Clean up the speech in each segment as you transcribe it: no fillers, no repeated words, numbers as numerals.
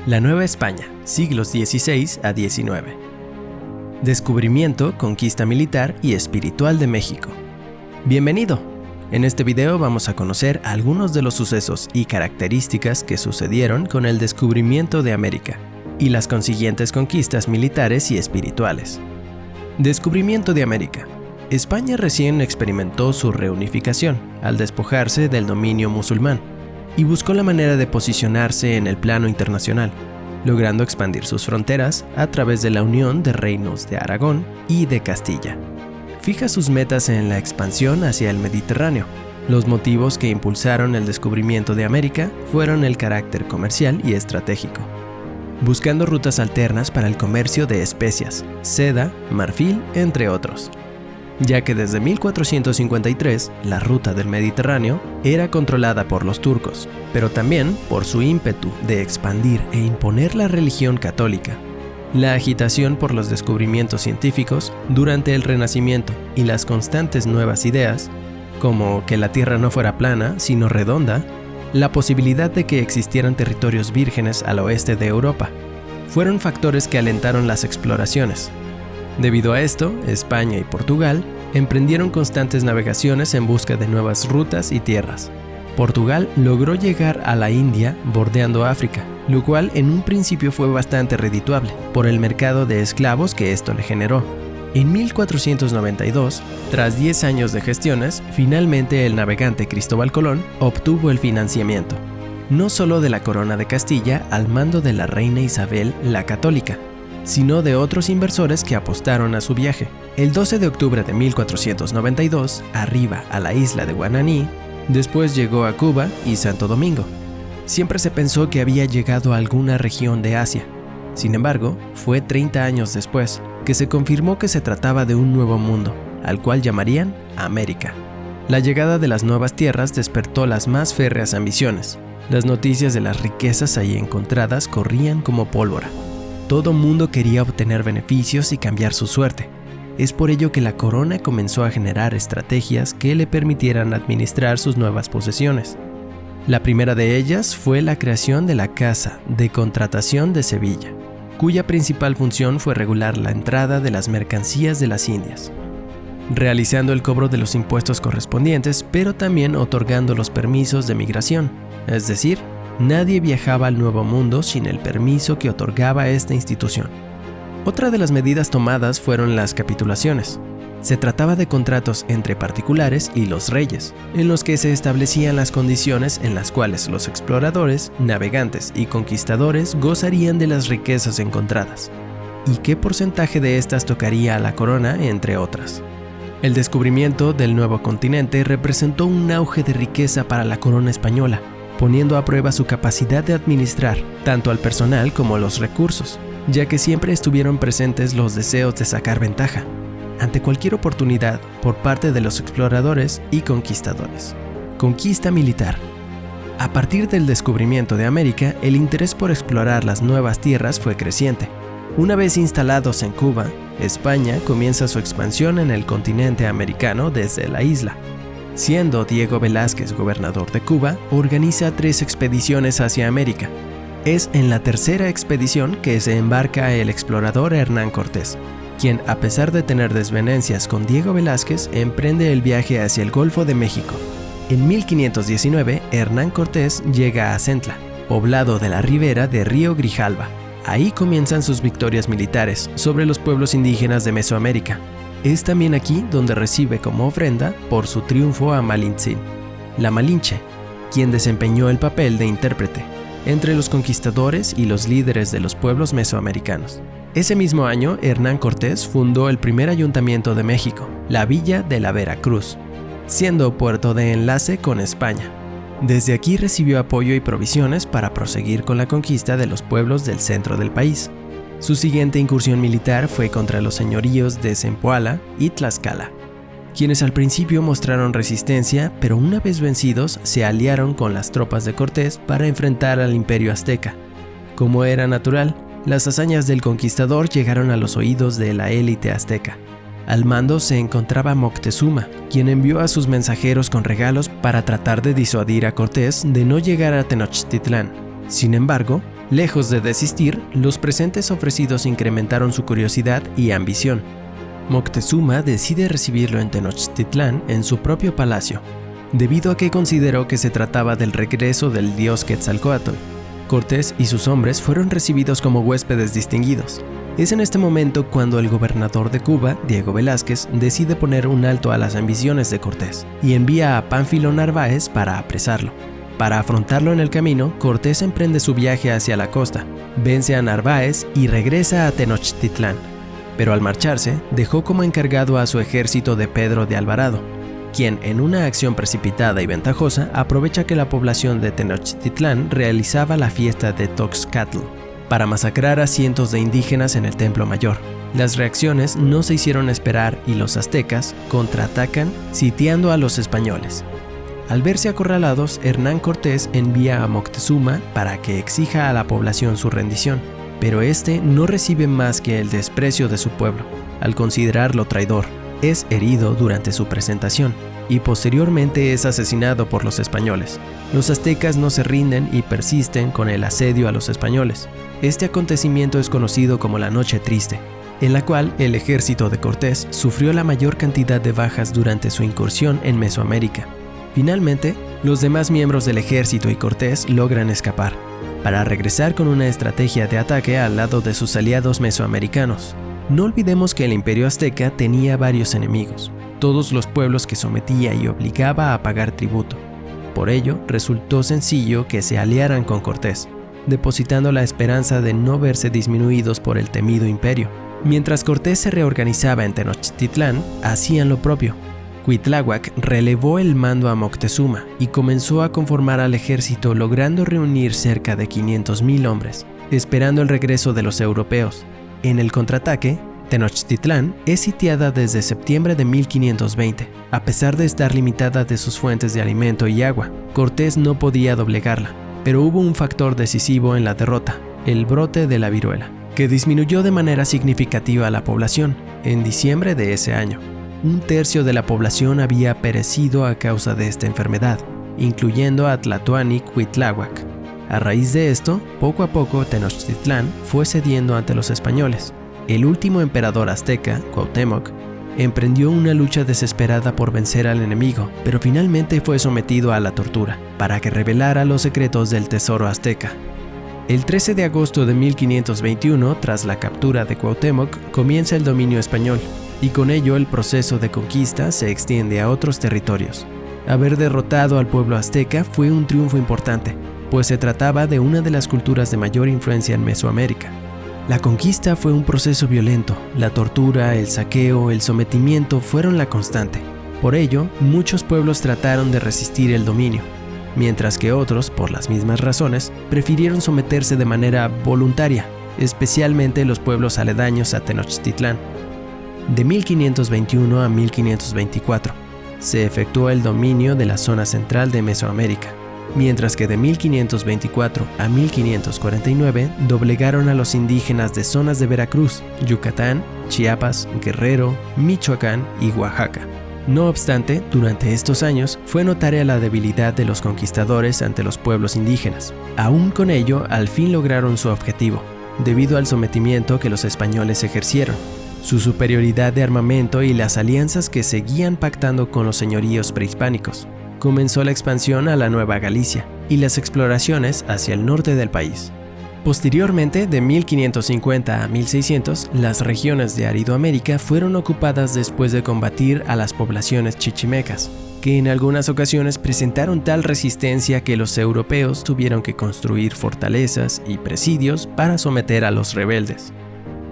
La Nueva España, siglos XVI a XIX. Descubrimiento, conquista militar y espiritual de México. Bienvenido. En este video vamos a conocer algunos de los sucesos y características que sucedieron con el descubrimiento de América y las consiguientes conquistas militares y espirituales. Descubrimiento de América. España recién experimentó su reunificación al despojarse del dominio musulmán y buscó la manera de posicionarse en el plano internacional, logrando expandir sus fronteras a través de la unión de reinos de Aragón y de Castilla. Fija sus metas en la expansión hacia el Mediterráneo. Los motivos que impulsaron el descubrimiento de América fueron el carácter comercial y estratégico, buscando rutas alternas para el comercio de especias, seda, marfil, entre otros, ya que desde 1453 la ruta del Mediterráneo era controlada por los turcos, pero también por su ímpetu de expandir e imponer la religión católica. La agitación por los descubrimientos científicos durante el Renacimiento y las constantes nuevas ideas, como que la Tierra no fuera plana, sino redonda, la posibilidad de que existieran territorios vírgenes al oeste de Europa, fueron factores que alentaron las exploraciones. Debido a esto, España y Portugal emprendieron constantes navegaciones en busca de nuevas rutas y tierras. Portugal logró llegar a la India bordeando África, lo cual en un principio fue bastante redituable por el mercado de esclavos que esto le generó. En 1492, tras 10 años de gestiones, finalmente el navegante Cristóbal Colón obtuvo el financiamiento, no solo de la Corona de Castilla al mando de la reina Isabel la Católica, sino de otros inversores que apostaron a su viaje. El 12 de octubre de 1492 arriba a la isla de Guananí, después llegó a Cuba y Santo Domingo. Siempre se pensó que había llegado a alguna región de Asia. Sin embargo, fue 30 años después que se confirmó que se trataba de un nuevo mundo, al cual llamarían América. La llegada de las nuevas tierras despertó las más férreas ambiciones. Las noticias de las riquezas ahí encontradas corrían como pólvora. Todo mundo quería obtener beneficios y cambiar su suerte. Es por ello que la corona comenzó a generar estrategias que le permitieran administrar sus nuevas posesiones. La primera de ellas fue la creación de la Casa de Contratación de Sevilla, cuya principal función fue regular la entrada de las mercancías de las Indias, realizando el cobro de los impuestos correspondientes, pero también otorgando los permisos de migración, es decir, nadie viajaba al Nuevo Mundo sin el permiso que otorgaba esta institución. Otra de las medidas tomadas fueron las capitulaciones. Se trataba de contratos entre particulares y los reyes, en los que se establecían las condiciones en las cuales los exploradores, navegantes y conquistadores gozarían de las riquezas encontradas, y qué porcentaje de estas tocaría a la corona, entre otras. El descubrimiento del nuevo continente representó un auge de riqueza para la corona española, poniendo a prueba su capacidad de administrar tanto al personal como los recursos, ya que siempre estuvieron presentes los deseos de sacar ventaja ante cualquier oportunidad por parte de los exploradores y conquistadores. Conquista militar. A partir del descubrimiento de América, el interés por explorar las nuevas tierras fue creciente. Una vez instalados en Cuba, España comienza su expansión en el continente americano desde la isla. Siendo Diego Velázquez gobernador de Cuba, organiza 3 expediciones hacia América. Es en la tercera expedición que se embarca el explorador Hernán Cortés, quien, a pesar de tener desavenencias con Diego Velázquez, emprende el viaje hacia el Golfo de México. En 1519, Hernán Cortés llega a Centla, poblado de la ribera de Río Grijalva. Ahí comienzan sus victorias militares sobre los pueblos indígenas de Mesoamérica. Es también aquí donde recibe como ofrenda por su triunfo a Malintzin, la Malinche, quien desempeñó el papel de intérprete entre los conquistadores y los líderes de los pueblos mesoamericanos. Ese mismo año, Hernán Cortés fundó el primer ayuntamiento de México, la Villa de la Veracruz, siendo puerto de enlace con España. Desde aquí recibió apoyo y provisiones para proseguir con la conquista de los pueblos del centro del país. Su siguiente incursión militar fue contra los señoríos de Zempoala y Tlaxcala, quienes al principio mostraron resistencia, pero una vez vencidos se aliaron con las tropas de Cortés para enfrentar al imperio azteca. Como era natural, las hazañas del conquistador llegaron a los oídos de la élite azteca. Al mando se encontraba Moctezuma, quien envió a sus mensajeros con regalos para tratar de disuadir a Cortés de no llegar a Tenochtitlán. Sin embargo, Lejos de desistir, los presentes ofrecidos incrementaron su curiosidad y ambición. Moctezuma decide recibirlo en Tenochtitlán en su propio palacio, debido a que consideró que se trataba del regreso del dios Quetzalcóatl. Cortés y sus hombres fueron recibidos como huéspedes distinguidos. Es en este momento cuando el gobernador de Cuba, Diego Velázquez, decide poner un alto a las ambiciones de Cortés y envía a Pánfilo Narváez para apresarlo. Para afrontarlo en el camino, Cortés emprende su viaje hacia la costa, vence a Narváez y regresa a Tenochtitlán. Pero al marcharse, dejó como encargado a su ejército de Pedro de Alvarado, quien en una acción precipitada y ventajosa aprovecha que la población de Tenochtitlán realizaba la fiesta de Toxcatl para masacrar a cientos de indígenas en el Templo Mayor. Las reacciones no se hicieron esperar y los aztecas contraatacan sitiando a los españoles. Al verse acorralados, Hernán Cortés envía a Moctezuma para que exija a la población su rendición, pero este no recibe más que el desprecio de su pueblo, al considerarlo traidor. Es herido durante su presentación y posteriormente es asesinado por los españoles. Los aztecas no se rinden y persisten con el asedio a los españoles. Este acontecimiento es conocido como la Noche Triste, en la cual el ejército de Cortés sufrió la mayor cantidad de bajas durante su incursión en Mesoamérica. Finalmente, los demás miembros del ejército y Cortés logran escapar, para regresar con una estrategia de ataque al lado de sus aliados mesoamericanos. No olvidemos que el Imperio Azteca tenía varios enemigos, todos los pueblos que sometía y obligaba a pagar tributo. Por ello, resultó sencillo que se aliaran con Cortés, depositando la esperanza de no verse disminuidos por el temido imperio. Mientras Cortés se reorganizaba en Tenochtitlán, hacían lo propio. Cuitláhuac relevó el mando a Moctezuma y comenzó a conformar al ejército, logrando reunir cerca de 500,000 hombres, esperando el regreso de los europeos. En el contraataque, Tenochtitlán es sitiada desde septiembre de 1520. A pesar de estar limitada de sus fuentes de alimento y agua, Cortés no podía doblegarla, pero hubo un factor decisivo en la derrota: el brote de la viruela, que disminuyó de manera significativa a la población. En diciembre de ese año, 1/3 de la población había perecido a causa de esta enfermedad, incluyendo a Tlatoani Cuitláhuac. A raíz de esto, poco a poco Tenochtitlán fue cediendo ante los españoles. El último emperador azteca, Cuauhtémoc, emprendió una lucha desesperada por vencer al enemigo, pero finalmente fue sometido a la tortura para que revelara los secretos del tesoro azteca. El 13 de agosto de 1521, tras la captura de Cuauhtémoc, comienza el dominio español, y con ello el proceso de conquista se extiende a otros territorios. Haber derrotado al pueblo azteca fue un triunfo importante, pues se trataba de una de las culturas de mayor influencia en Mesoamérica. La conquista fue un proceso violento. La tortura, el saqueo, el sometimiento fueron la constante. Por ello, muchos pueblos trataron de resistir el dominio, mientras que otros, por las mismas razones, prefirieron someterse de manera voluntaria, especialmente los pueblos aledaños a Tenochtitlán. De 1521 a 1524, se efectuó el dominio de la zona central de Mesoamérica, mientras que de 1524 a 1549 doblegaron a los indígenas de zonas de Veracruz, Yucatán, Chiapas, Guerrero, Michoacán y Oaxaca. No obstante, durante estos años fue notoria la debilidad de los conquistadores ante los pueblos indígenas. Aún con ello, al fin lograron su objetivo, debido al sometimiento que los españoles ejercieron, su superioridad de armamento y las alianzas que seguían pactando con los señoríos prehispánicos. Comenzó la expansión a la Nueva Galicia y las exploraciones hacia el norte del país. Posteriormente, de 1550 a 1600, las regiones de Aridoamérica fueron ocupadas después de combatir a las poblaciones chichimecas, que en algunas ocasiones presentaron tal resistencia que los europeos tuvieron que construir fortalezas y presidios para someter a los rebeldes.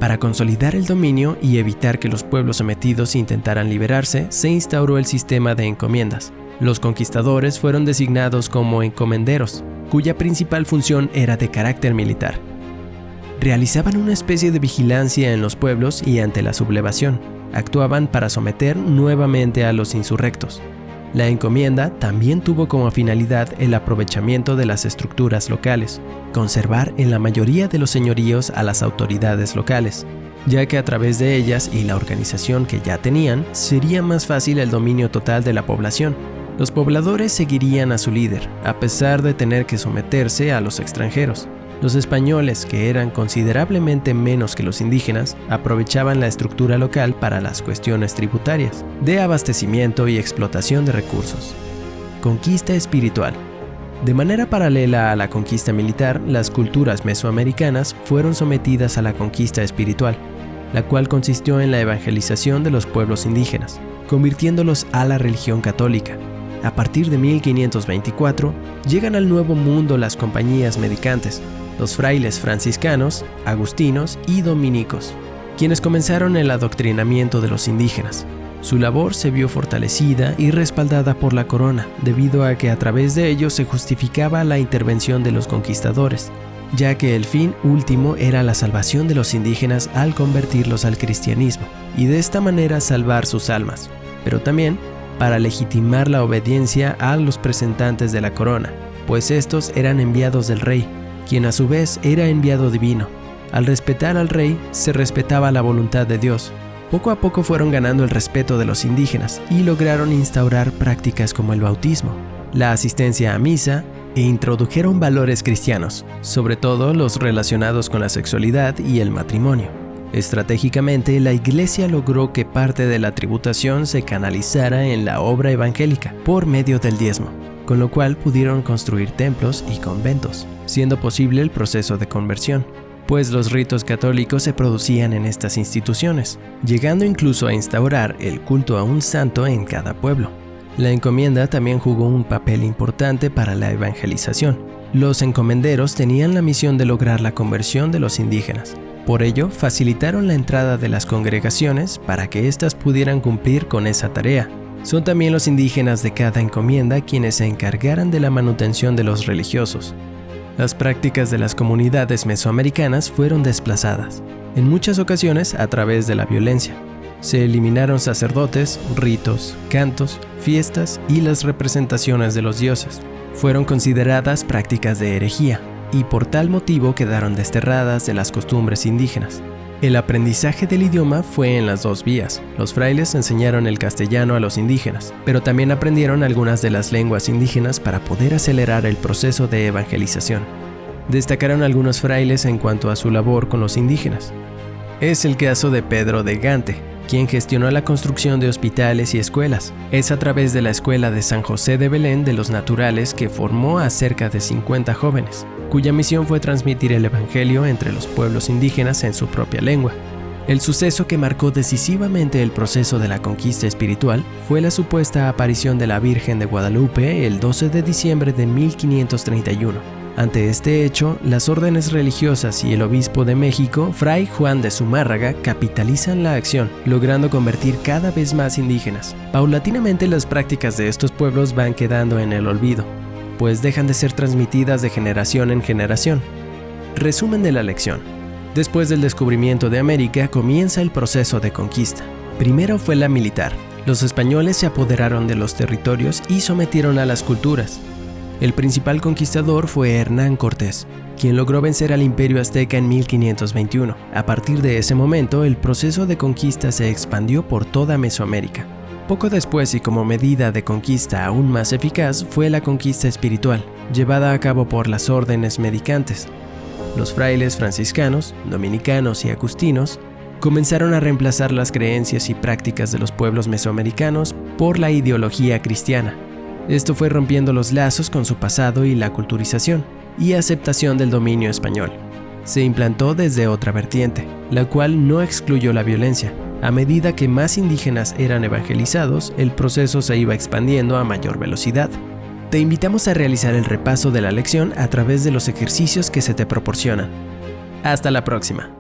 Para consolidar el dominio y evitar que los pueblos sometidos intentaran liberarse, se instauró el sistema de encomiendas. Los conquistadores fueron designados como encomenderos, cuya principal función era de carácter militar. Realizaban una especie de vigilancia en los pueblos y ante la sublevación, actuaban para someter nuevamente a los insurrectos. La encomienda también tuvo como finalidad el aprovechamiento de las estructuras locales, conservar en la mayoría de los señoríos a las autoridades locales, ya que a través de ellas y la organización que ya tenían, sería más fácil el dominio total de la población. Los pobladores seguirían a su líder, a pesar de tener que someterse a los extranjeros. Los españoles, que eran considerablemente menos que los indígenas, aprovechaban la estructura local para las cuestiones tributarias, de abastecimiento y explotación de recursos. Conquista espiritual. De manera paralela a la conquista militar, las culturas mesoamericanas fueron sometidas a la conquista espiritual, la cual consistió en la evangelización de los pueblos indígenas, convirtiéndolos a la religión católica. A partir de 1524, llegan al Nuevo Mundo las compañías mendicantes, los frailes franciscanos, agustinos y dominicos, quienes comenzaron el adoctrinamiento de los indígenas. Su labor se vio fortalecida y respaldada por la corona, debido a que a través de ellos se justificaba la intervención de los conquistadores, ya que el fin último era la salvación de los indígenas al convertirlos al cristianismo, y de esta manera salvar sus almas, pero también para legitimar la obediencia a los representantes de la corona, pues estos eran enviados del rey, quien a su vez era enviado divino. Al respetar al rey, se respetaba la voluntad de Dios. Poco a poco fueron ganando el respeto de los indígenas y lograron instaurar prácticas como el bautismo, la asistencia a misa e introdujeron valores cristianos, sobre todo los relacionados con la sexualidad y el matrimonio. Estratégicamente, la Iglesia logró que parte de la tributación se canalizara en la obra evangélica por medio del diezmo, con lo cual pudieron construir templos y conventos, siendo posible el proceso de conversión, pues los ritos católicos se producían en estas instituciones, llegando incluso a instaurar el culto a un santo en cada pueblo. La encomienda también jugó un papel importante para la evangelización. Los encomenderos tenían la misión de lograr la conversión de los indígenas. Por ello, facilitaron la entrada de las congregaciones para que éstas pudieran cumplir con esa tarea. Son también los indígenas de cada encomienda quienes se encargaran de la manutención de los religiosos. Las prácticas de las comunidades mesoamericanas fueron desplazadas, en muchas ocasiones a través de la violencia. Se eliminaron sacerdotes, ritos, cantos, fiestas y las representaciones de los dioses. Fueron consideradas prácticas de herejía y por tal motivo quedaron desterradas de las costumbres indígenas. El aprendizaje del idioma fue en las dos vías. Los frailes enseñaron el castellano a los indígenas, pero también aprendieron algunas de las lenguas indígenas para poder acelerar el proceso de evangelización. Destacaron algunos frailes en cuanto a su labor con los indígenas. Es el caso de Pedro de Gante, quien gestionó la construcción de hospitales y escuelas. Es a través de la Escuela de San José de Belén de los Naturales que formó a cerca de 50 jóvenes, cuya misión fue transmitir el evangelio entre los pueblos indígenas en su propia lengua. El suceso que marcó decisivamente el proceso de la conquista espiritual fue la supuesta aparición de la Virgen de Guadalupe el 12 de diciembre de 1531. Ante este hecho, las órdenes religiosas y el obispo de México, Fray Juan de Zumárraga, capitalizan la acción, logrando convertir cada vez más indígenas. Paulatinamente, las prácticas de estos pueblos van quedando en el olvido, pues dejan de ser transmitidas de generación en generación. Resumen de la lección. Después del descubrimiento de América, comienza el proceso de conquista. Primero fue la militar. Los españoles se apoderaron de los territorios y sometieron a las culturas. El principal conquistador fue Hernán Cortés, quien logró vencer al Imperio Azteca en 1521. A partir de ese momento, el proceso de conquista se expandió por toda Mesoamérica. Poco después, y como medida de conquista aún más eficaz, fue la conquista espiritual, llevada a cabo por las órdenes mendicantes. Los frailes franciscanos, dominicanos y agustinos comenzaron a reemplazar las creencias y prácticas de los pueblos mesoamericanos por la ideología cristiana. Esto fue rompiendo los lazos con su pasado y la culturización y aceptación del dominio español. Se implantó desde otra vertiente, la cual no excluyó la violencia. A medida que más indígenas eran evangelizados, el proceso se iba expandiendo a mayor velocidad. Te invitamos a realizar el repaso de la lección a través de los ejercicios que se te proporcionan. Hasta la próxima.